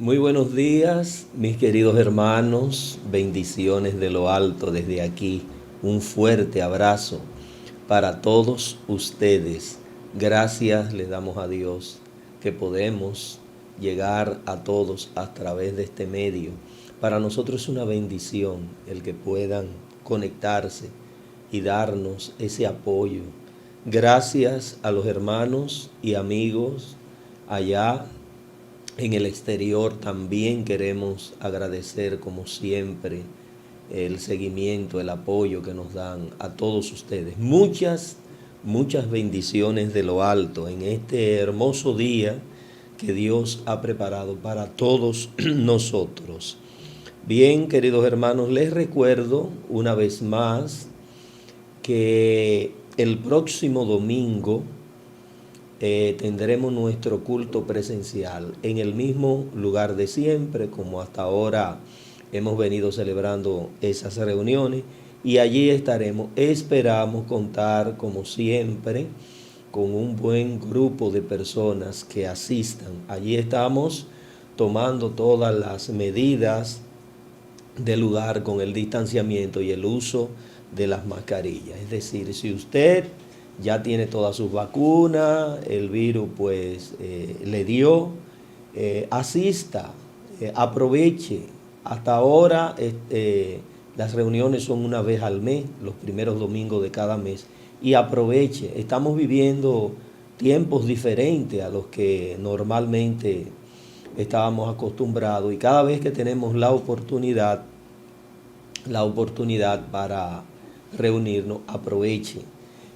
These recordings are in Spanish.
Muy buenos días, mis queridos hermanos, bendiciones de lo alto desde aquí. Un fuerte abrazo para todos ustedes. Gracias le damos a Dios que podemos llegar a todos a través de este medio. Para nosotros es una bendición el que puedan conectarse y darnos ese apoyo. Gracias a los hermanos y amigos allá en el exterior. También queremos agradecer como siempre el seguimiento, el apoyo que nos dan a todos ustedes. Muchas bendiciones de lo alto en este hermoso día que Dios ha preparado para todos nosotros. Bien, queridos hermanos, les recuerdo una vez más que el próximo domingo tendremos nuestro culto presencial en el mismo lugar de siempre, como hasta ahora hemos venido celebrando esas reuniones, y allí estaremos. Esperamos contar, como siempre, con un buen grupo de personas que asistan. Allí estamos tomando todas las medidas del lugar con el distanciamiento y el uso de las mascarillas. Es decir, si usted ya tiene todas sus vacunas, el virus pues le dio, asista, aproveche. Hasta ahora las reuniones son una vez al mes, los primeros domingos de cada mes, y aproveche. Estamos viviendo tiempos diferentes a los que normalmente estábamos acostumbrados, y cada vez que tenemos la oportunidad para reunirnos, aproveche.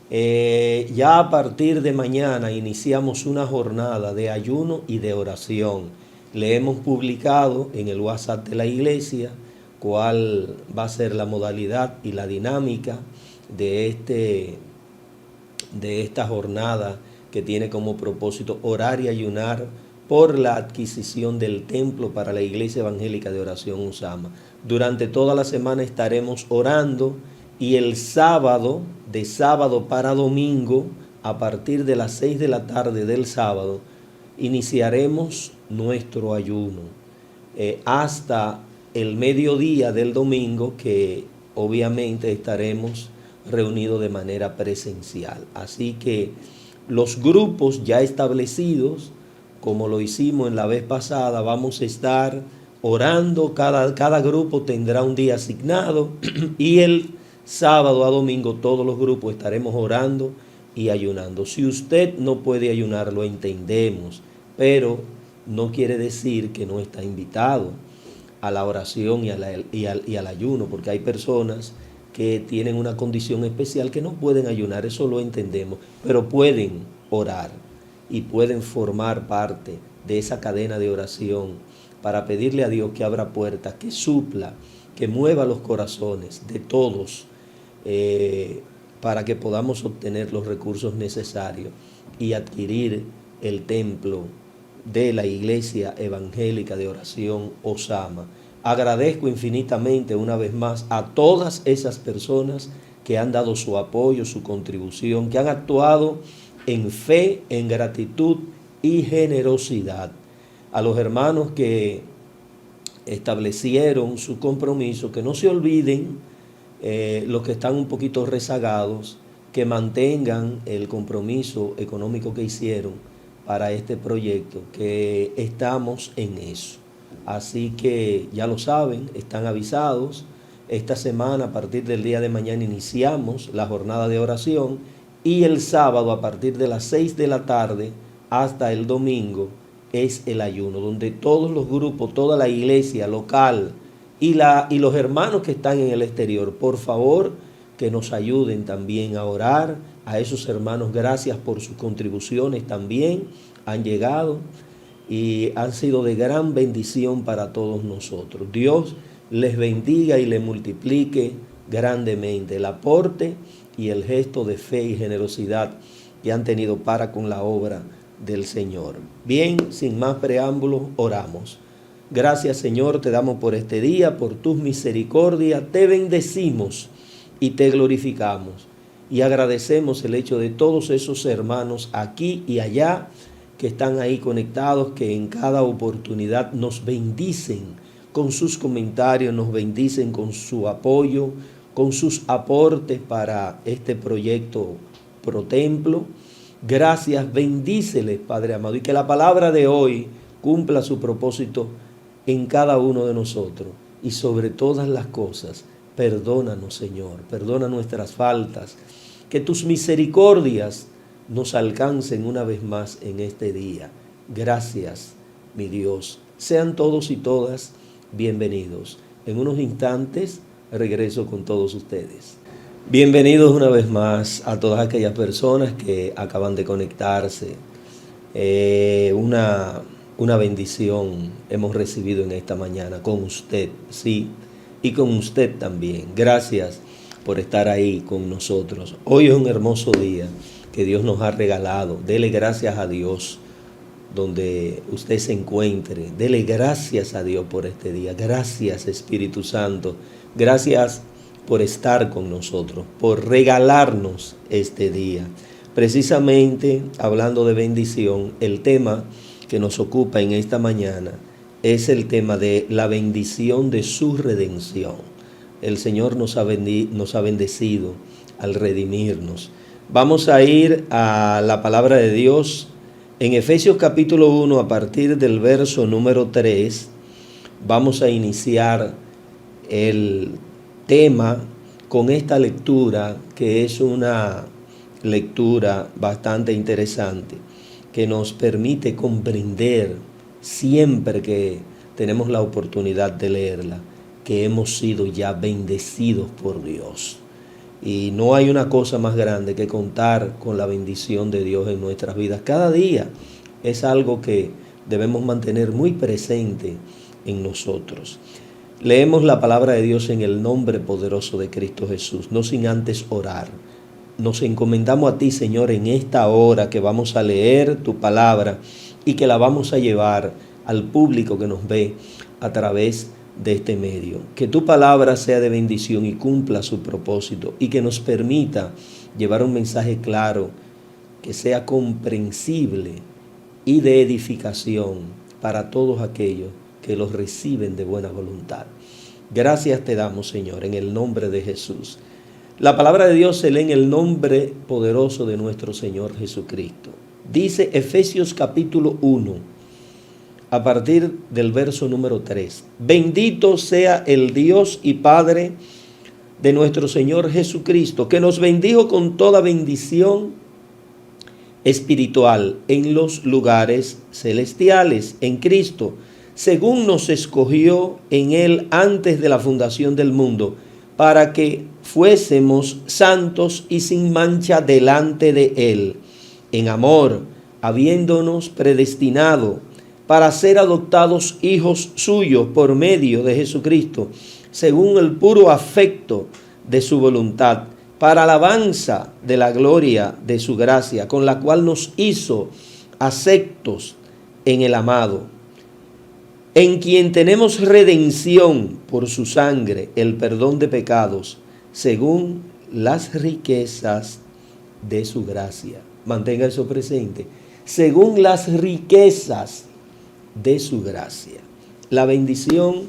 Ya a partir de mañana iniciamos una jornada de ayuno y de oración. Le hemos publicado en el WhatsApp de la iglesia cuál va a ser la modalidad y la dinámica de esta jornada, que tiene como propósito orar y ayunar por la adquisición del templo para la Iglesia Evangélica de Oración Usama. Durante toda la semana estaremos orando, y el sábado, de sábado para domingo, a partir de las 6 de la tarde del sábado, iniciaremos nuestro ayuno hasta el mediodía del domingo, que obviamente estaremos reunidos de manera presencial. Así que los grupos ya establecidos, como lo hicimos en la vez pasada, vamos a estar orando. Cada grupo tendrá un día asignado y el sábado a domingo todos los grupos estaremos orando y ayunando. Si usted no puede ayunar, lo entendemos, pero no quiere decir que no está invitado a la oración y al ayuno, porque hay personas que tienen una condición especial que no pueden ayunar. Eso lo entendemos, pero pueden orar y pueden formar parte de esa cadena de oración para pedirle a Dios que abra puertas, que supla, que mueva los corazones de todos, para que podamos obtener los recursos necesarios y adquirir el templo de la Iglesia Evangélica de Oración Osama. Agradezco infinitamente una vez más a todas esas personas que han dado su apoyo, su contribución, que han actuado en fe, en gratitud y generosidad. A los hermanos que establecieron su compromiso, que no se olviden, los que están un poquito rezagados, que mantengan el compromiso económico que hicieron para este proyecto, que estamos en eso. Así que ya lo saben, están avisados. Esta semana, a partir del día de mañana, iniciamos la jornada de oración, y el sábado a partir de las 6 de la tarde hasta el domingo es el ayuno, donde todos los grupos, toda la iglesia local y los hermanos que están en el exterior, por favor, que nos ayuden también a orar. A esos hermanos, gracias por sus contribuciones, también han llegado y han sido de gran bendición para todos nosotros. Dios les bendiga y les multiplique grandemente el aporte y el gesto de fe y generosidad que han tenido para con la obra del Señor. Bien, sin más preámbulos, oramos. Gracias, Señor, te damos por este día, por tus misericordias, te bendecimos y te glorificamos, y agradecemos el hecho de todos esos hermanos aquí y allá que están ahí conectados, que en cada oportunidad nos bendicen con sus comentarios, nos bendicen con su apoyo, con sus aportes para este proyecto Pro Templo. Gracias, bendíceles, Padre amado, y que la palabra de hoy cumpla su propósito en cada uno de nosotros. Y sobre todas las cosas, perdónanos, Señor, perdona nuestras faltas, que tus misericordias nos alcancen una vez más en este día. Gracias, mi Dios. Sean todos y todas bienvenidos. En unos instantes regreso con todos ustedes. Bienvenidos una vez más a todas aquellas personas que acaban de conectarse. Una bendición hemos recibido en esta mañana con usted, sí, y con usted también. Gracias por estar ahí con nosotros. Hoy es un hermoso día que Dios nos ha regalado. Dele gracias a Dios donde usted se encuentre. Dele gracias a Dios por este día. Gracias, Espíritu Santo. Gracias por estar con nosotros, por regalarnos este día. Precisamente, hablando de bendición, el tema que nos ocupa en esta mañana es el tema de la bendición de su redención. El Señor nos ha bendecido al redimirnos. Vamos a ir a la palabra de Dios en Efesios capítulo 1, a partir del verso número 3. Vamos a iniciar el tema con esta lectura, que es una lectura bastante interesante, que nos permite comprender siempre que tenemos la oportunidad de leerla, que hemos sido ya bendecidos por Dios. Y no hay una cosa más grande que contar con la bendición de Dios en nuestras vidas. Cada día es algo que debemos mantener muy presente en nosotros. Leemos la palabra de Dios en el nombre poderoso de Cristo Jesús, no sin antes orar. Nos encomendamos a ti, Señor, en esta hora que vamos a leer tu palabra y que la vamos a llevar al público que nos ve a través de este medio. Que tu palabra sea de bendición y cumpla su propósito, y que nos permita llevar un mensaje claro, que sea comprensible y de edificación para todos aquellos que los reciben de buena voluntad. Gracias te damos, Señor, en el nombre de Jesús. La palabra de Dios se lee en el nombre poderoso de nuestro Señor Jesucristo. Dice Efesios capítulo 1, a partir del verso número 3. Bendito sea el Dios y Padre de nuestro Señor Jesucristo, que nos bendijo con toda bendición espiritual en los lugares celestiales, en Cristo, según nos escogió en Él antes de la fundación del mundo, para que fuésemos santos y sin mancha delante de Él, en amor, habiéndonos predestinado para ser adoptados hijos suyos por medio de Jesucristo, según el puro afecto de su voluntad, para alabanza de la gloria de su gracia, con la cual nos hizo aceptos en el amado, en quien tenemos redención por su sangre, el perdón de pecados, según las riquezas de su gracia. Mantenga eso presente. Según las riquezas de su gracia. La bendición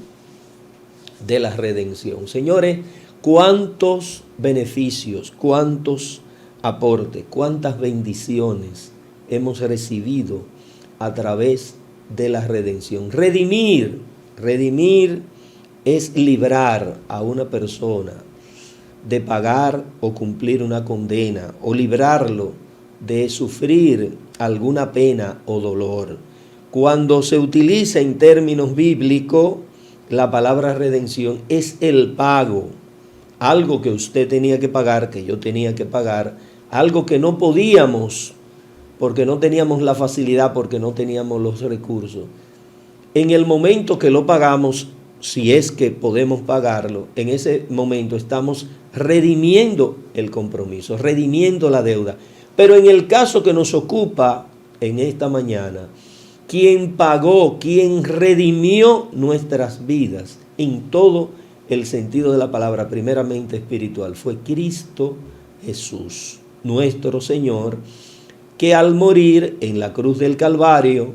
de la redención. Señores, cuántos beneficios, cuántos aportes, cuántas bendiciones hemos recibido a través de la redención. Redimir es librar a una persona de pagar o cumplir una condena, o librarlo de sufrir alguna pena o dolor. Cuando se utiliza en términos bíblicos, la palabra redención es el pago. Algo que usted tenía que pagar, que yo tenía que pagar, algo que no podíamos, porque no teníamos la facilidad, porque no teníamos los recursos. En el momento que lo pagamos, si es que podemos pagarlo, en ese momento estamos redimiendo el compromiso, redimiendo la deuda. Pero en el caso que nos ocupa en esta mañana, quien pagó, quien redimió nuestras vidas en todo el sentido de la palabra, primeramente espiritual, fue Cristo Jesús, nuestro Señor, que al morir en la cruz del Calvario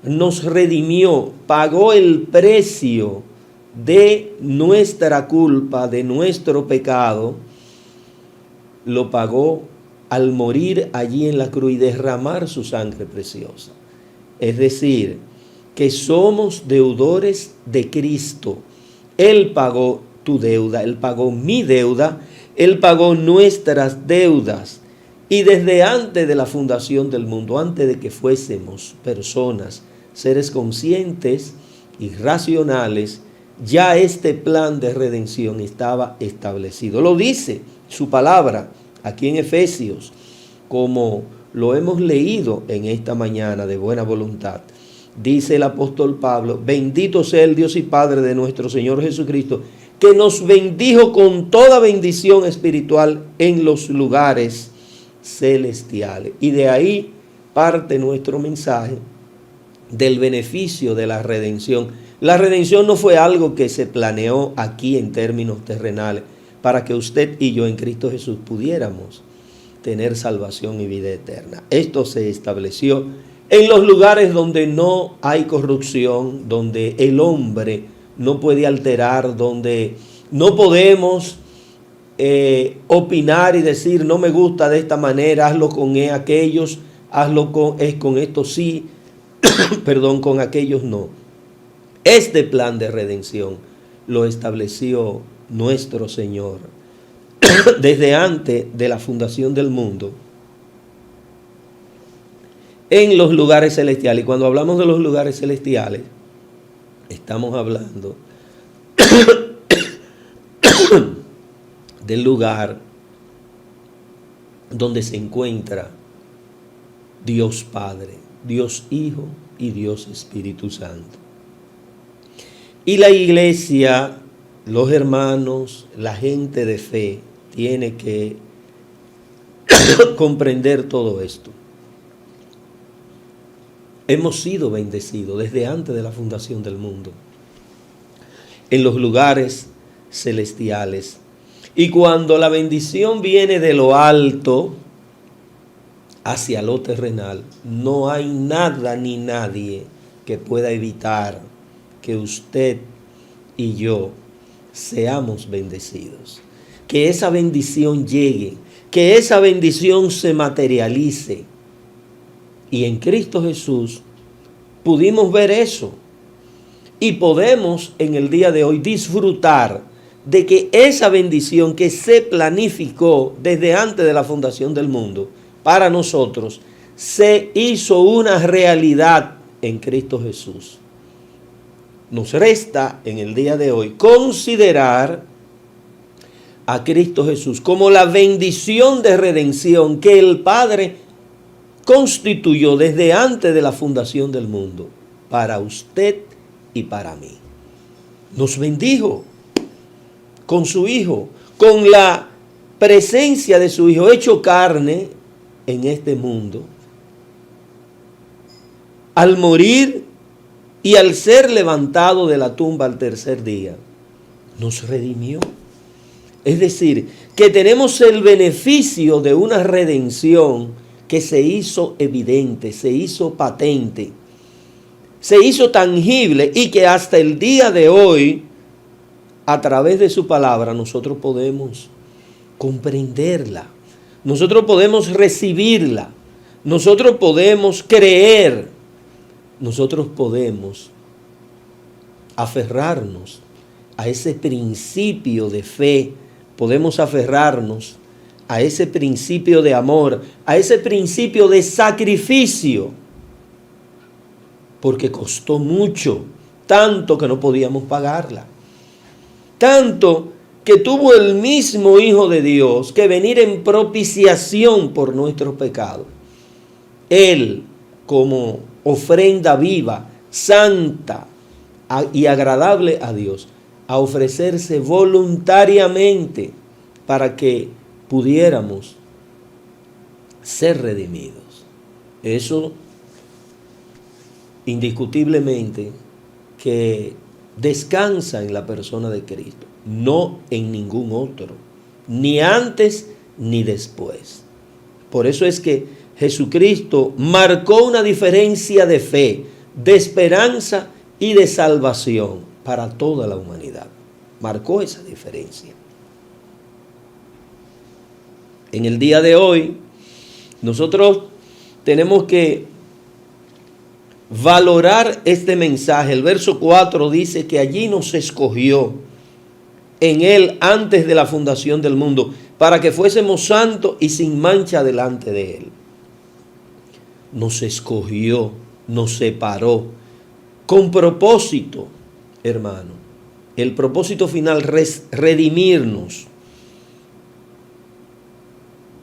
nos redimió, pagó el precio de nuestra culpa, de nuestro pecado, lo pagó al morir allí en la cruz y derramar su sangre preciosa. Es decir, que somos deudores de Cristo. Él pagó tu deuda, Él pagó mi deuda, Él pagó nuestras deudas. Y desde antes de la fundación del mundo, antes de que fuésemos personas, seres conscientes y racionales, ya este plan de redención estaba establecido. Lo dice su palabra aquí en Efesios, como lo hemos leído en esta mañana de buena voluntad. Dice el apóstol Pablo: bendito sea el Dios y Padre de nuestro Señor Jesucristo, que nos bendijo con toda bendición espiritual en los lugares celestiales. Y de ahí parte nuestro mensaje del beneficio de la redención. La redención no fue algo que se planeó aquí en términos terrenales para que usted y yo en Cristo Jesús pudiéramos tener salvación y vida eterna. Esto se estableció en los lugares donde no hay corrupción, donde el hombre no puede alterar, donde no podemos opinar y decir no me gusta de esta manera, hazlo con aquellos, hazlo con esto sí, perdón, con aquellos no. Este plan de redención lo estableció nuestro Señor desde antes de la fundación del mundo en los lugares celestiales. Y cuando hablamos de los lugares celestiales, estamos hablando del lugar donde se encuentra Dios Padre, Dios Hijo y Dios Espíritu Santo. Y la iglesia, los hermanos, la gente de fe, tiene que comprender todo esto. Hemos sido bendecidos desde antes de la fundación del mundo en los lugares celestiales. Y cuando la bendición viene de lo alto hacia lo terrenal, no hay nada ni nadie que pueda evitar que usted y yo seamos bendecidos. Que esa bendición llegue, que esa bendición se materialice. Y en Cristo Jesús pudimos ver eso. Y podemos en el día de hoy disfrutar de que esa bendición que se planificó desde antes de la fundación del mundo para nosotros se hizo una realidad en Cristo Jesús. Nos resta en el día de hoy considerar a Cristo Jesús como la bendición de redención que el Padre constituyó desde antes de la fundación del mundo para usted y para mí. Nos bendijo con su Hijo, con la presencia de su Hijo hecho carne en este mundo. Al morir y al ser levantado de la tumba al tercer día, nos redimió. Es decir, que tenemos el beneficio de una redención que se hizo evidente, se hizo patente, se hizo tangible y que hasta el día de hoy, a través de su palabra, nosotros podemos comprenderla, nosotros podemos recibirla, nosotros podemos creer, nosotros podemos aferrarnos a ese principio de fe, podemos aferrarnos a ese principio de amor, a ese principio de sacrificio, porque costó mucho, tanto que no podíamos pagarla, tanto que tuvo el mismo Hijo de Dios que venir en propiciación por nuestros pecados. Él, como ofrenda viva, santa y agradable a Dios, a ofrecerse voluntariamente para que pudiéramos ser redimidos. Eso indiscutiblemente que descansa en la persona de Cristo, no en ningún otro, ni antes ni después. Por eso es que Jesucristo marcó una diferencia de fe, de esperanza y de salvación para toda la humanidad. Marcó esa diferencia. En el día de hoy, nosotros tenemos que valorar este mensaje. El verso 4 dice que allí nos escogió en Él antes de la fundación del mundo, para que fuésemos santos y sin mancha delante de Él. Nos escogió, nos separó, con propósito, hermano. El propósito final, redimirnos.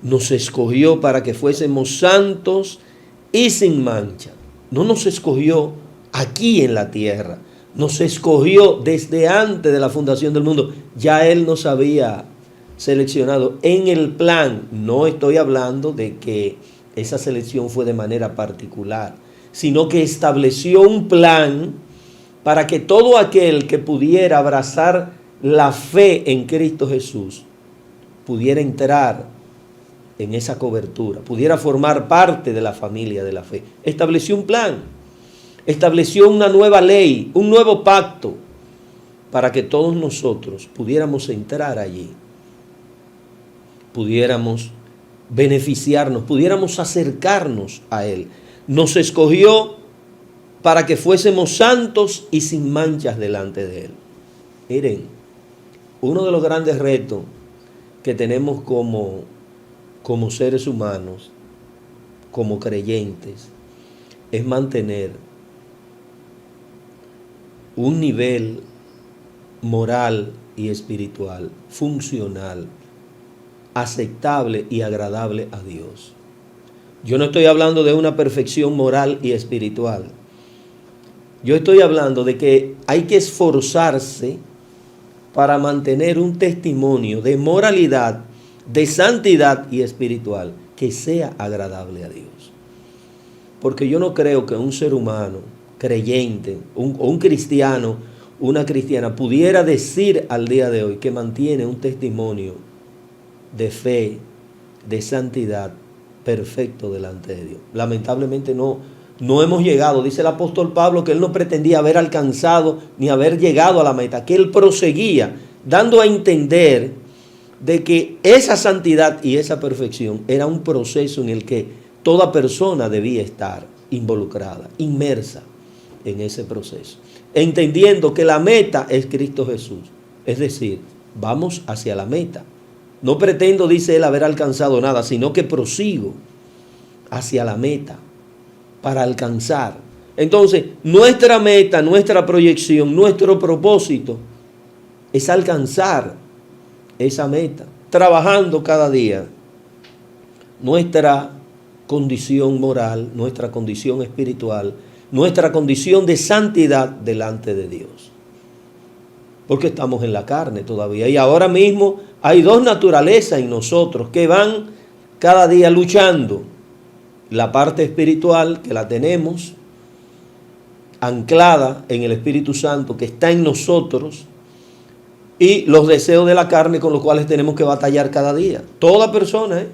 Nos escogió para que fuésemos santos y sin mancha. No nos escogió aquí en la tierra. Nos escogió desde antes de la fundación del mundo. Ya Él nos había seleccionado en el plan. No estoy hablando de que esa selección fue de manera particular, sino que estableció un plan para que todo aquel que pudiera abrazar la fe en Cristo Jesús pudiera entrar en esa cobertura, pudiera formar parte de la familia de la fe. Estableció un plan, estableció una nueva ley, un nuevo pacto, para que todos nosotros pudiéramos entrar allí, pudiéramos beneficiarnos, pudiéramos acercarnos a Él. Nos escogió para que fuésemos santos y sin manchas delante de Él. Miren, uno de los grandes retos que tenemos como seres humanos, como creyentes, es mantener un nivel moral y espiritual, funcional, aceptable y agradable a Dios. Yo no estoy hablando de una perfección moral y espiritual. Yo estoy hablando de que hay que esforzarse para mantener un testimonio de moralidad, de santidad y espiritual que sea agradable a Dios. Porque yo no creo que un ser humano creyente, un cristiano, una cristiana pudiera decir al día de hoy que mantiene un testimonio de fe, de santidad perfecto delante de Dios. Lamentablemente no hemos llegado. Dice el apóstol Pablo que él no pretendía haber alcanzado ni haber llegado a la meta, que él proseguía, dando a entender de que esa santidad y esa perfección era un proceso en el que toda persona debía estar involucrada, inmersa en ese proceso, entendiendo que la meta es Cristo Jesús. Es decir, vamos hacia la meta. No pretendo, dice él, haber alcanzado nada, sino que prosigo hacia la meta para alcanzar. Entonces, nuestra meta, nuestra proyección, nuestro propósito es alcanzar esa meta, trabajando cada día nuestra condición moral, nuestra condición espiritual, nuestra condición de santidad delante de Dios. Porque estamos en la carne todavía. Y ahora mismo hay dos naturalezas en nosotros que van cada día luchando. La parte espiritual, que la tenemos anclada en el Espíritu Santo que está en nosotros, y los deseos de la carne con los cuales tenemos que batallar cada día. Toda persona,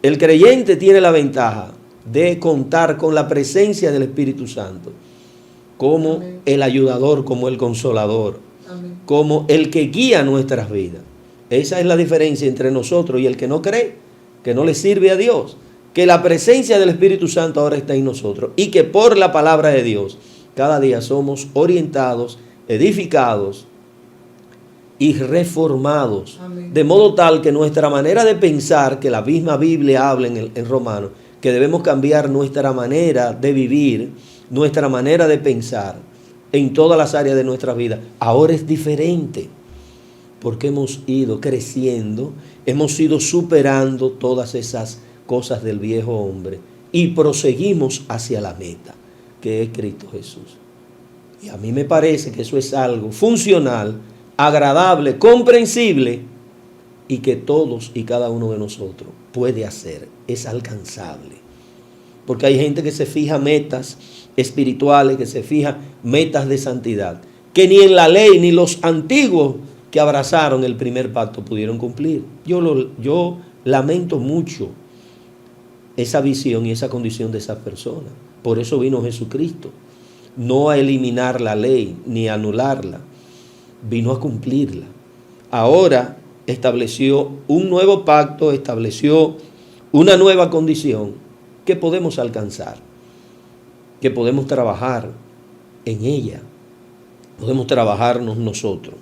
El creyente tiene la ventaja de contar con la presencia del Espíritu Santo como Amén. El ayudador, como el consolador, Amén. Como el que guía nuestras vidas. Esa es la diferencia entre nosotros y el que no cree, que no le sirve a Dios. Que la presencia del Espíritu Santo ahora está en nosotros y que por la palabra de Dios cada día somos orientados, edificados y reformados. Amén. De modo tal que nuestra manera de pensar, que la misma Biblia habla en Romanos, que debemos cambiar nuestra manera de vivir, nuestra manera de pensar en todas las áreas de nuestra vida. Ahora es diferente, porque hemos ido creciendo, hemos ido superando todas esas cosas del viejo hombre y proseguimos hacia la meta, que es Cristo Jesús. Y a mí me parece que eso es algo funcional, agradable, comprensible y que todos y cada uno de nosotros puede hacer, es alcanzable. Porque hay gente que se fija metas espirituales, que se fija metas de santidad, que ni en la ley ni los antiguos que abrazaron el primer pacto pudieron cumplir. Yo lamento mucho esa visión y esa condición de esa persona. Por eso vino Jesucristo, no a eliminar la ley ni a anularla, vino a cumplirla. Ahora estableció un nuevo pacto, estableció una nueva condición que podemos alcanzar, que podemos trabajar en ella, podemos trabajarnos nosotros.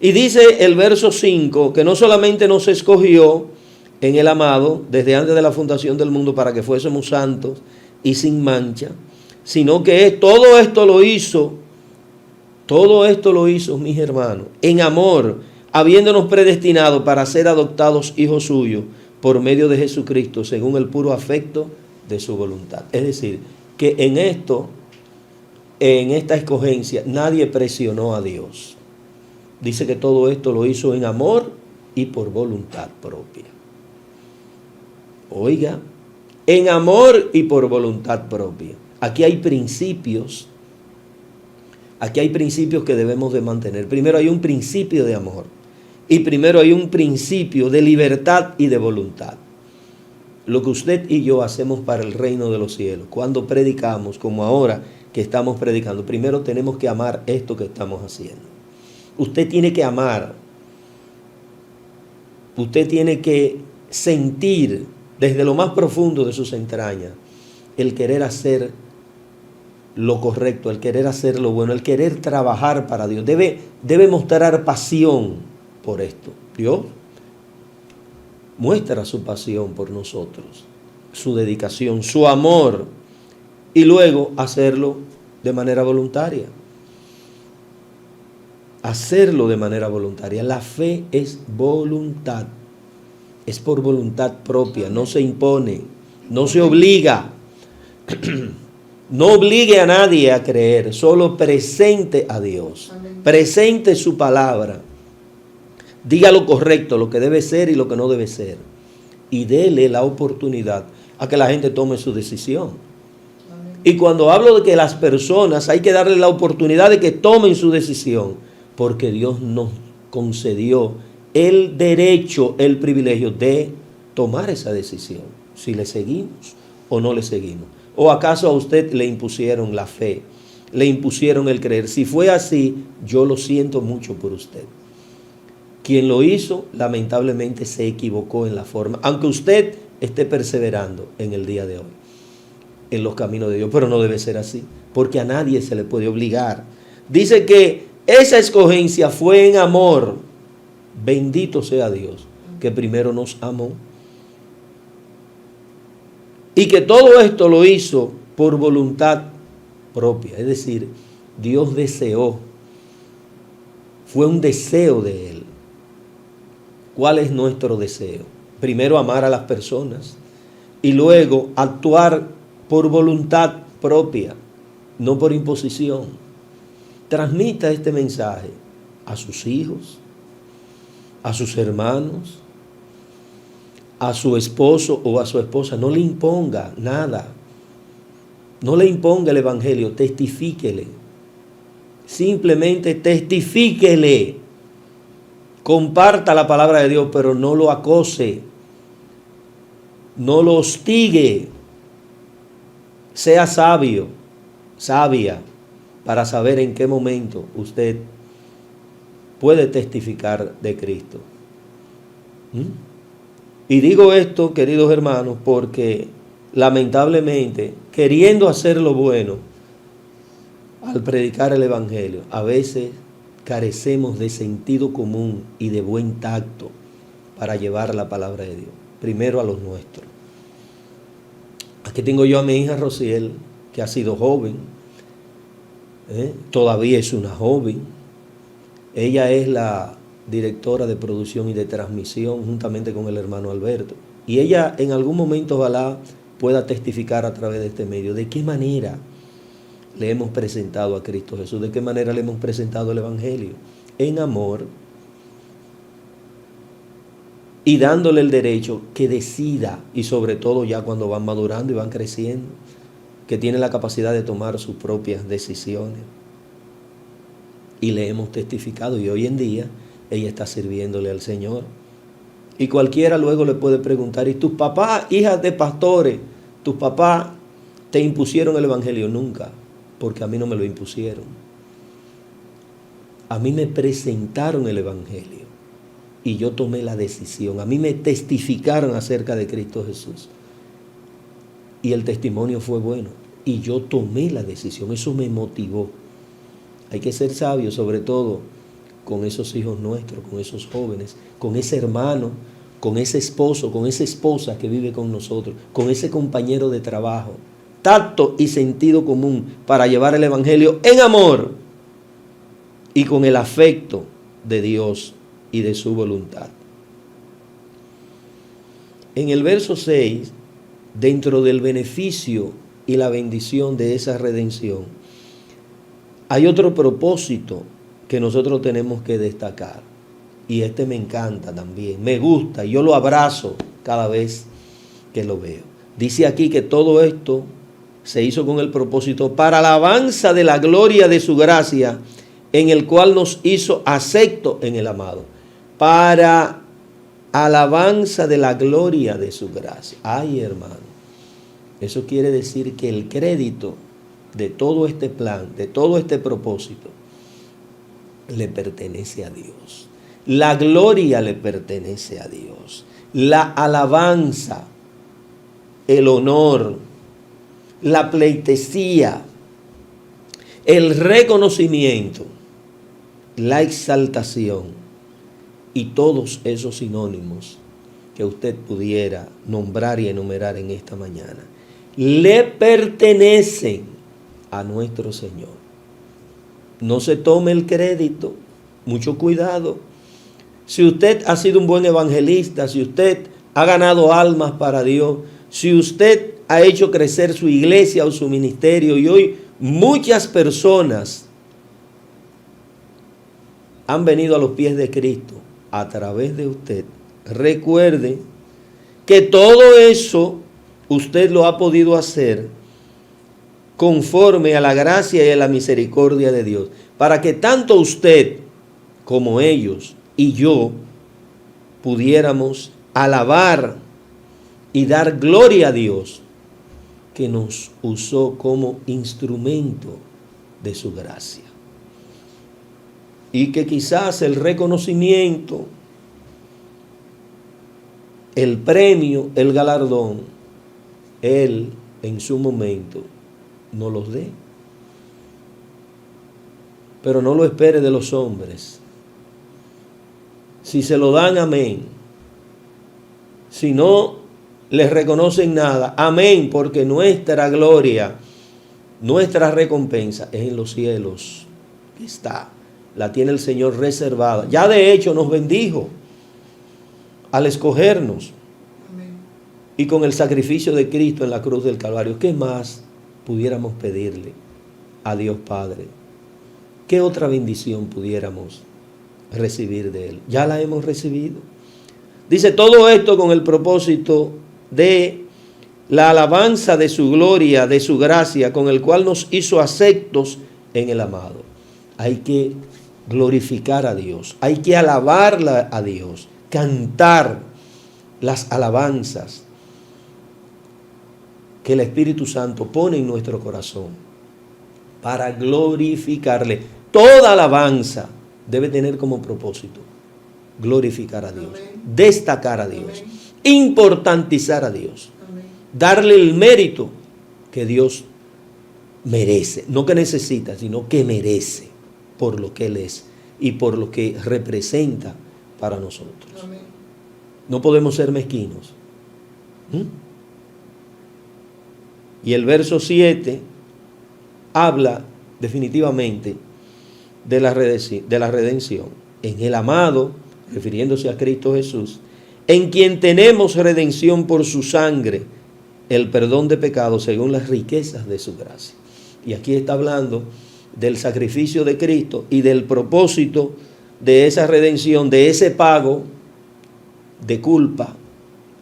Y dice el verso 5 que no solamente nos escogió en el amado desde antes de la fundación del mundo para que fuésemos santos y sin mancha, sino que todo esto lo hizo, mis hermanos, en amor, habiéndonos predestinado para ser adoptados hijos suyos por medio de Jesucristo, según el puro afecto de su voluntad. Es decir, que en esta escogencia, nadie presionó a Dios. Dice que todo esto lo hizo en amor y por voluntad propia. Oiga, en amor y por voluntad propia. Aquí hay principios que debemos de mantener. Primero hay un principio de amor y primero hay un principio de libertad y de voluntad. Lo que usted y yo hacemos para el reino de los cielos, cuando predicamos, como ahora que estamos predicando, primero tenemos que amar esto que estamos haciendo. Usted tiene que amar, usted tiene que sentir desde lo más profundo de sus entrañas el querer hacer lo correcto, el querer hacer lo bueno, el querer trabajar para Dios. Debe mostrar pasión por esto. Dios muestra su pasión por nosotros, su dedicación, su amor, y luego hacerlo de manera voluntaria. Hacerlo de manera voluntaria. La fe es voluntad, es por voluntad propia, no se impone, no se obliga. No obligue a nadie a creer, solo presente a Dios. Presente su palabra. Diga lo correcto, lo que debe ser y lo que no debe ser. Y dele la oportunidad a que la gente tome su decisión. Y cuando hablo de que las personas hay que darle la oportunidad de que tomen su decisión, porque Dios nos concedió el derecho, el privilegio de tomar esa decisión. Si le seguimos o no le seguimos. ¿O acaso a usted le impusieron la fe? Le impusieron el creer. Si fue así, yo lo siento mucho por usted. Quien lo hizo, lamentablemente se equivocó en la forma. Aunque usted esté perseverando en el día de hoy, en los caminos de Dios. Pero no debe ser así, porque a nadie se le puede obligar. Dice que esa escogencia fue en amor. Bendito sea Dios, que primero nos amó. Y que todo esto lo hizo por voluntad propia. Es decir, Dios deseó. Fue un deseo de Él. ¿Cuál es nuestro deseo? Primero amar a las personas y luego actuar por voluntad propia, no por imposición. Transmita este mensaje a sus hijos, a sus hermanos, a su esposo o a su esposa. No le imponga nada. No le imponga el evangelio, testifíquele. Simplemente testifíquele. Comparta la palabra de Dios, pero no lo acose. No lo hostigue. Sea sabio, sabia, para saber en qué momento usted puede testificar de Cristo. Y digo esto, queridos hermanos, porque lamentablemente, queriendo hacer lo bueno, al predicar el evangelio, a veces carecemos de sentido común y de buen tacto para llevar la palabra de Dios, primero a los nuestros. Aquí tengo yo a mi hija Rociel, que ha sido joven, todavía es una joven. Ella es la directora de producción y de transmisión juntamente con el hermano Alberto. Y ella en algún momento ojalá pueda testificar a través de este medio de qué manera le hemos presentado a Cristo Jesús, de qué manera le hemos presentado el evangelio, en amor y dándole el derecho que decida, y sobre todo ya cuando van madurando y van creciendo, que tiene la capacidad de tomar sus propias decisiones. Y le hemos testificado y hoy en día ella está sirviéndole al Señor Y cualquiera luego le puede preguntar, ¿y tus papás, hijas de pastores, tus papás te impusieron el evangelio? Nunca, porque a mí no me lo impusieron. A mí me presentaron el evangelio y yo tomé la decisión. A mí me testificaron acerca de Cristo Jesús y el testimonio fue bueno y yo tomé la decisión. Eso me motivó. Hay que ser sabios, sobre todo con esos hijos nuestros, con esos jóvenes, con ese hermano, con ese esposo, con esa esposa que vive con nosotros, con ese compañero de trabajo. Tacto y sentido común para llevar el evangelio en amor y con el afecto de Dios y de su voluntad. En el verso 6, dentro del beneficio y la bendición de esa redención, hay otro propósito que nosotros tenemos que destacar. Y este me encanta también, me gusta, y yo lo abrazo cada vez que lo veo. Dice aquí que todo esto se hizo con el propósito para alabanza de la gloria de su gracia, en el cual nos hizo acepto en el amado. Para alabanza de la gloria de su gracia. Ay, hermano, eso quiere decir que el crédito de todo este plan, de todo este propósito, le pertenece a Dios. La gloria le pertenece a Dios. La alabanza, el honor, la pleitesía, el reconocimiento, la exaltación y todos esos sinónimos que usted pudiera nombrar y enumerar en esta mañana, le pertenecen a nuestro Señor. No se tome el crédito, mucho cuidado. Si usted ha sido un buen evangelista, si usted ha ganado almas para Dios, si usted ha hecho crecer su iglesia o su ministerio y hoy muchas personas han venido a los pies de Cristo a través de usted, recuerde que todo eso usted lo ha podido hacer conforme a la gracia y a la misericordia de Dios, para que tanto usted como ellos y yo pudiéramos alabar y dar gloria a Dios que nos usó como instrumento de su gracia. Y que quizás el reconocimiento, el premio, el galardón, Él en su momento no los dé. Pero no lo espere de los hombres. Si se lo dan, amén. Si no les reconocen nada, amén, porque nuestra gloria, nuestra recompensa es en los cielos. Está, la tiene el Señor reservada. Ya de hecho nos bendijo al escogernos. Amén. Y con el sacrificio de Cristo en la cruz del Calvario, ¿qué más pudiéramos pedirle a Dios Padre? ¿Qué otra bendición pudiéramos recibir de Él? Ya la hemos recibido. Dice todo esto con el propósito de la alabanza de su gloria, de su gracia, con el cual nos hizo aceptos en el amado. Hay que glorificar a Dios, hay que alabarla a Dios, cantar las alabanzas que el Espíritu Santo pone en nuestro corazón para glorificarle. Toda alabanza debe tener como propósito glorificar a Dios, destacar a Dios, importantizar a Dios, darle el mérito que Dios merece, no que necesita, sino que merece por lo que Él es y por lo que representa para nosotros. No podemos ser mezquinos. Y el verso 7 habla definitivamente de la redención. En el amado, refiriéndose a Cristo Jesús, en quien tenemos redención por su sangre, el perdón de pecados según las riquezas de su gracia. Y aquí está hablando del sacrificio de Cristo y del propósito de esa redención, de ese pago de culpa,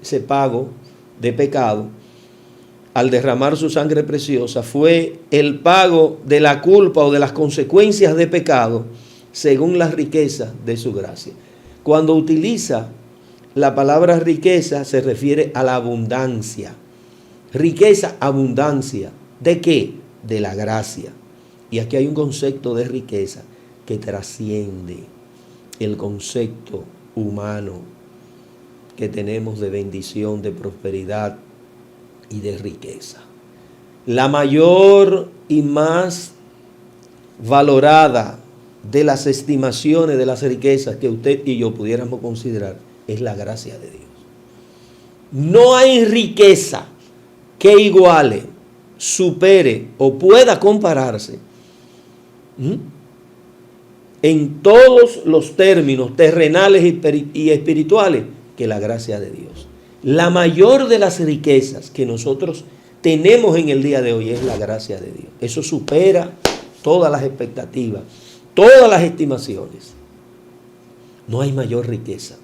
ese pago de pecado. Al derramar su sangre preciosa, fue el pago de la culpa o de las consecuencias de pecado según las riquezas de su gracia. Cuando utiliza la palabra riqueza se refiere a la abundancia. Riqueza, abundancia. ¿De qué? De la gracia. Y aquí hay un concepto de riqueza que trasciende el concepto humano que tenemos de bendición, de prosperidad y de riqueza. La mayor y más valorada de las estimaciones de las riquezas que usted y yo pudiéramos considerar es la gracia de Dios. No hay riqueza que iguale, supere o pueda compararse en todos los términos terrenales y espirituales que la gracia de Dios. La mayor de las riquezas que nosotros tenemos en el día de hoy es la gracia de Dios. Eso supera todas las expectativas, todas las estimaciones. No hay mayor riqueza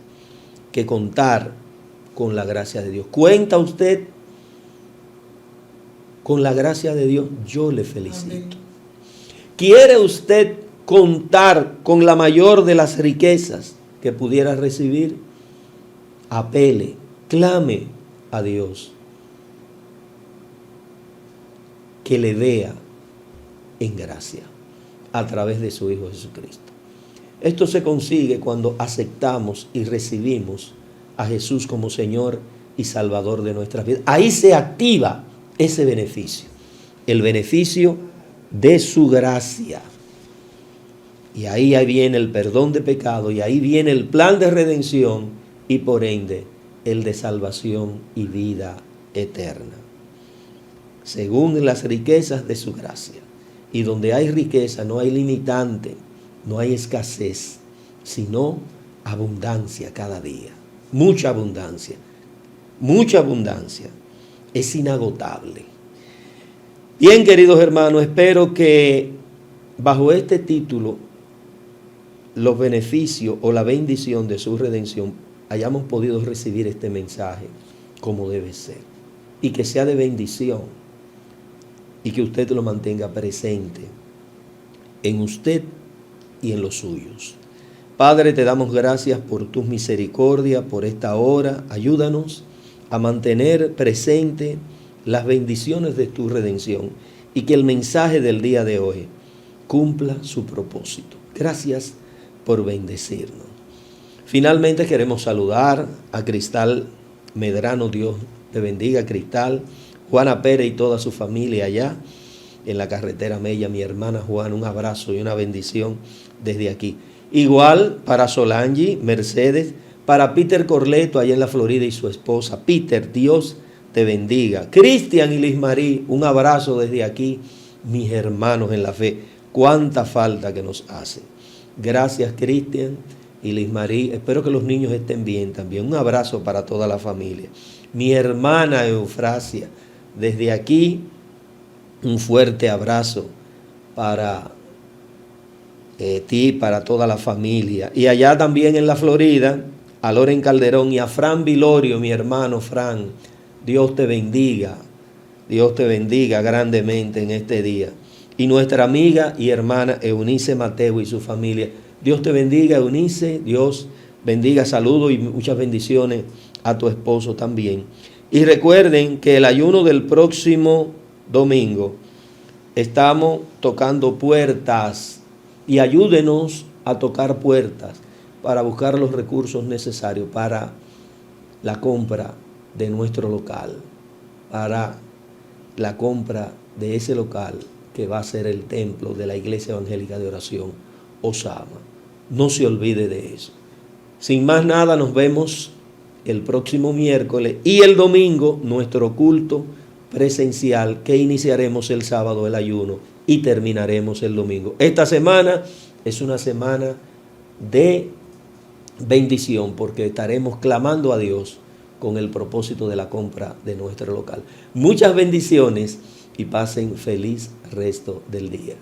que contar con la gracia de Dios. ¿Cuenta usted con la gracia de Dios? Yo le felicito. Amén. ¿Quiere usted contar con la mayor de las riquezas que pudiera recibir? Apele, clame a Dios que le vea en gracia a través de su Hijo Jesucristo. Esto se consigue cuando aceptamos y recibimos a Jesús como Señor y Salvador de nuestras vidas. Ahí se activa ese beneficio, el beneficio de su gracia. Y ahí viene el perdón de pecado, y ahí viene el plan de redención y por ende el de salvación y vida eterna, según las riquezas de su gracia. Y donde hay riqueza no hay limitante, no hay escasez, sino abundancia cada día. Mucha abundancia, mucha abundancia. Es inagotable. Bien, queridos hermanos, espero que bajo este título, los beneficios o la bendición de su redención, hayamos podido recibir este mensaje como debe ser. Y que sea de bendición. Y que usted lo mantenga presente en usted y en los suyos. Padre, te damos gracias por tu misericordia, por esta hora. Ayúdanos a mantener presente las bendiciones de tu redención y que el mensaje del día de hoy cumpla su propósito. Gracias por bendecirnos. Finalmente queremos saludar a Cristal Medrano. Dios te bendiga, Cristal. Juana Pérez y toda su familia allá en la carretera Mella. Mi hermana Juana, un abrazo y una bendición desde aquí. Igual para Solange, Mercedes, para Peter Corleto allá en la Florida y su esposa. Peter, Dios te bendiga. Cristian y Liz Marí, un abrazo desde aquí, mis hermanos en la fe. Cuánta falta que nos hace. Gracias, Cristian y Liz Marí. Espero que los niños estén bien también. Un abrazo para toda la familia. Mi hermana Eufrasia, desde aquí, un fuerte abrazo para ti, para toda la familia. Y allá también en la Florida, a Loren Calderón y a Fran Vilorio, mi hermano Fran. Dios te bendiga grandemente en este día. Y nuestra amiga y hermana Eunice Mateo y su familia. Dios te bendiga, Eunice. Dios bendiga, saludos y muchas bendiciones a tu esposo también. Y recuerden que el ayuno del próximo domingo estamos tocando puertas, y ayúdenos a tocar puertas para buscar los recursos necesarios para la compra de nuestro local, para la compra de ese local que va a ser el templo de la Iglesia Evangélica de Oración Osama. No se olvide de eso. Sin más nada, nos vemos el próximo miércoles y el domingo nuestro culto presencial que iniciaremos el sábado el ayuno y terminaremos el domingo. Esta semana es una semana de bendición porque estaremos clamando a Dios con el propósito de la compra de nuestro local. Muchas bendiciones y pasen feliz resto del día.